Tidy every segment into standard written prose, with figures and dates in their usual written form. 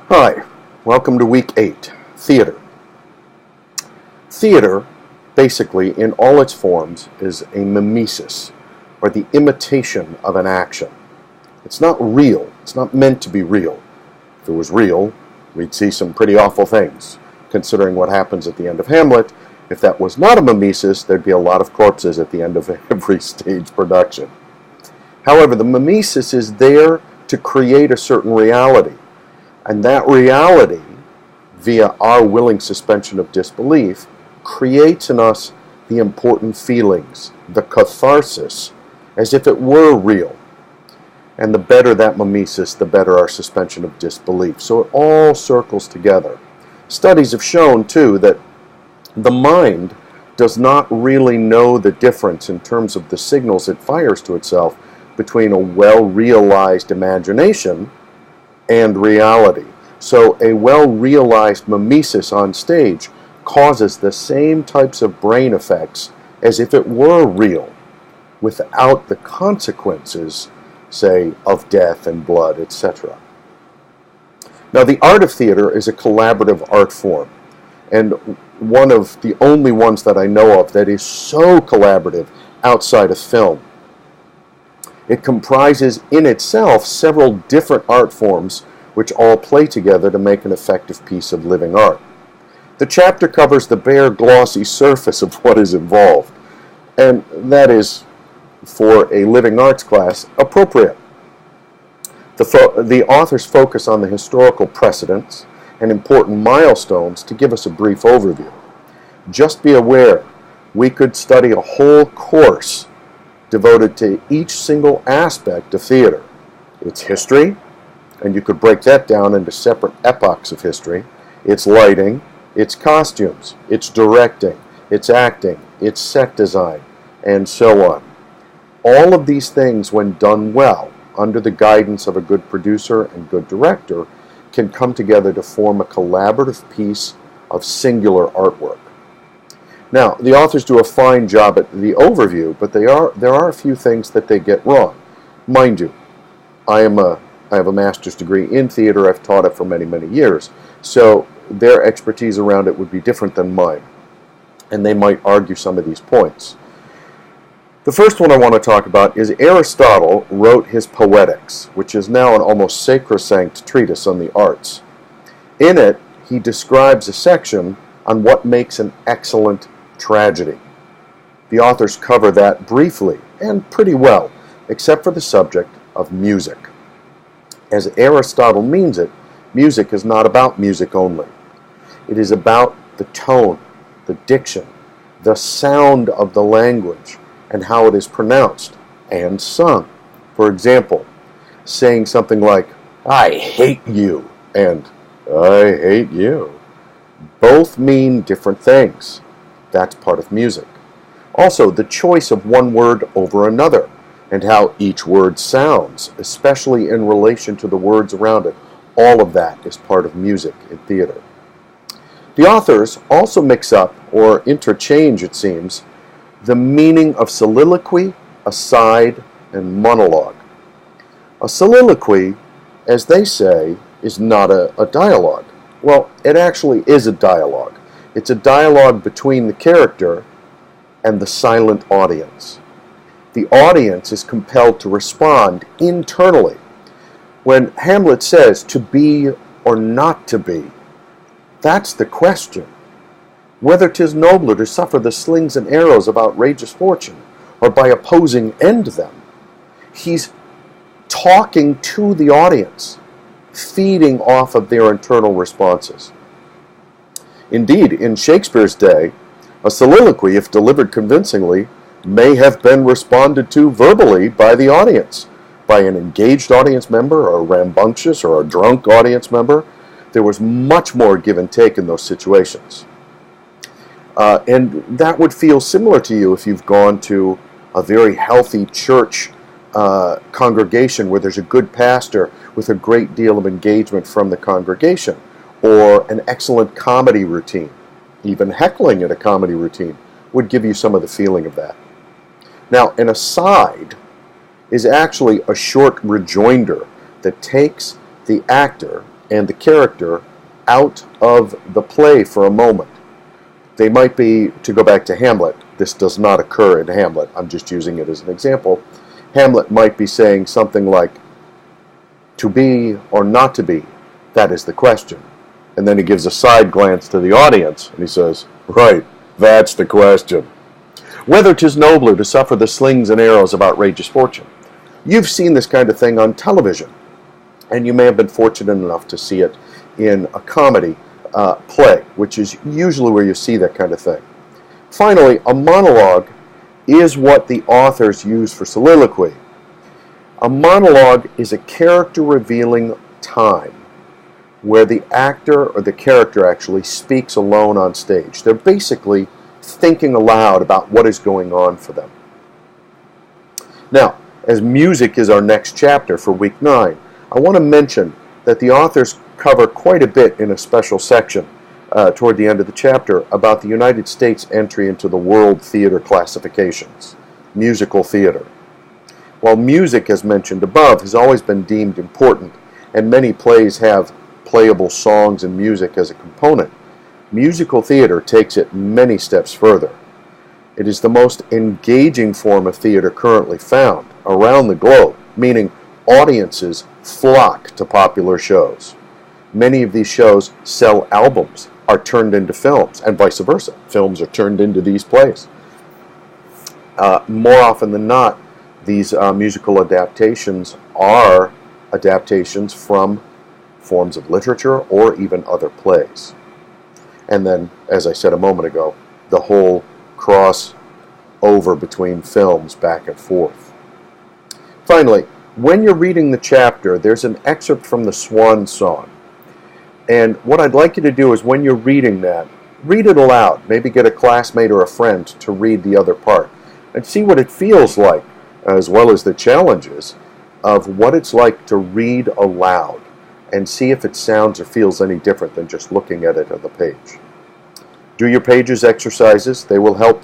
Hi, welcome to Week 8, Theater. Theater, basically, in all its forms, is a mimesis, or the imitation of an action. It's not real. It's not meant to be real. If it was real, we'd see some pretty awful things. Considering what happens at the end of Hamlet, if that was not a mimesis, there'd be a lot of corpses at the end of every stage production. However, the mimesis is there to create a certain reality. And that reality, via our willing suspension of disbelief, creates in us the important feelings, the catharsis, as if it were real. And the better that mimesis, the better our suspension of disbelief. So it all circles together. Studies have shown, too, that the mind does not really know the difference in terms of the signals it fires to itself between a well-realized imagination and reality. So a well-realized mimesis on stage causes the same types of brain effects as if it were real, without the consequences, say, of death and blood, etc. Now, the art of theater is a collaborative art form, and one of the only ones that I know of that is so collaborative outside of film. It comprises in itself several different art forms which all play together to make an effective piece of living art. The chapter covers the bare, glossy surface of what is involved, and that is, for a living arts class, appropriate. The authors focus on the historical precedents and important milestones to give us a brief overview. Just be aware, we could study a whole course devoted to each single aspect of theater. Its history, and you could break that down into separate epochs of history, its lighting, its costumes, its directing, its acting, its set design, and so on. All of these things, when done well, under the guidance of a good producer and good director, can come together to form a collaborative piece of singular artwork. Now, the authors do a fine job at the overview, but there are a few things that they get wrong. Mind you, I have a master's degree in theater. I've taught it for many, many years. So their expertise around it would be different than mine, and they might argue some of these points. The first one I want to talk about is Aristotle wrote his Poetics, which is now an almost sacrosanct treatise on the arts. In it, he describes a section on what makes an excellent tragedy. The authors cover that briefly and pretty well, except for the subject of music. As Aristotle means it, music is not about music only. It is about the tone, the diction, the sound of the language, and how it is pronounced and sung. For example, saying something like, "I hate you," and "I hate you," both mean different things. That's part of music. Also, the choice of one word over another, and how each word sounds, especially in relation to the words around it. All of that is part of music in theater. The authors also mix up, or interchange it seems, the meaning of soliloquy, aside, and monologue. A soliloquy, as they say, is not a dialogue. Well, it actually is a dialogue. It's a dialogue between the character and the silent audience. The audience is compelled to respond internally. When Hamlet says to be or not to be, that's the question. Whether 'tis nobler to suffer the slings and arrows of outrageous fortune, or by opposing end them. He's talking to the audience, feeding off of their internal responses. Indeed, in Shakespeare's day, a soliloquy, if delivered convincingly, may have been responded to verbally by the audience, by an engaged audience member, or a rambunctious or a drunk audience member. There was much more give and take in those situations. And that would feel similar to you if you've gone to a very healthy church congregation where there's a good pastor with a great deal of engagement from the congregation, or an excellent comedy routine. Even heckling at a comedy routine would give you some of the feeling of that. Now, an aside is actually a short rejoinder that takes the actor and the character out of the play for a moment. They might be, to go back to Hamlet, this does not occur in Hamlet, I'm just using it as an example. Hamlet might be saying something like, "To be or not to be, that is the question." And then he gives a side glance to the audience, and he says, "Right, that's the question. Whether 'tis nobler to suffer the slings and arrows of outrageous fortune." You've seen this kind of thing on television, and you may have been fortunate enough to see it in a comedy play, which is usually where you see that kind of thing. Finally, a monologue is what the authors use for soliloquy. A monologue is a character-revealing time where the actor or the character actually speaks alone on stage. They're basically thinking aloud about what is going on for them. Now, as music is our next chapter for week 9, I want to mention that the authors cover quite a bit in a special section toward the end of the chapter about the United States entry into the World Theater Classifications, musical theater. While music, as mentioned above, has always been deemed important, and many plays have playable songs and music as a component, musical theater takes it many steps further. It is the most engaging form of theater currently found around the globe, meaning audiences flock to popular shows. Many of these shows sell albums, are turned into films, and vice versa. Films are turned into these plays. More often than not, these musical adaptations are adaptations from forms of literature or even other plays. And then, as I said a moment ago, the whole cross over between films back and forth. Finally, when you're reading the chapter, there's an excerpt from the Swan Song. And what I'd like you to do is when you're reading that, read it aloud. Maybe get a classmate or a friend to read the other part and see what it feels like, as well as the challenges of what it's like to read aloud, and see if it sounds or feels any different than just looking at it on the page. Do your pages exercises. They will help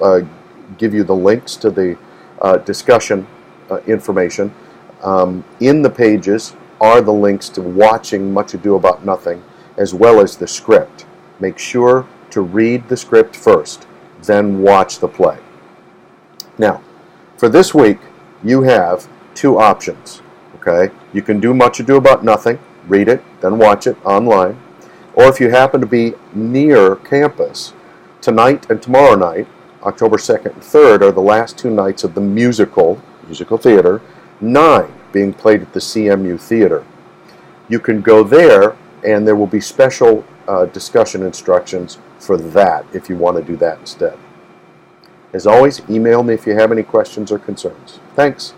give you the links to the discussion information. In the pages are the links to watching Much Ado About Nothing, as well as the script. Make sure to read the script first, then watch the play. Now, for this week, you have 2 options. Okay, you can do Much Ado About Nothing, read it, then watch it online. Or if you happen to be near campus, tonight and tomorrow night, October 2nd and 3rd, are the last 2 nights of the musical theater, 9, being played at the CMU Theater. You can go there, and there will be special discussion instructions for that if you want to do that instead. As always, email me if you have any questions or concerns. Thanks.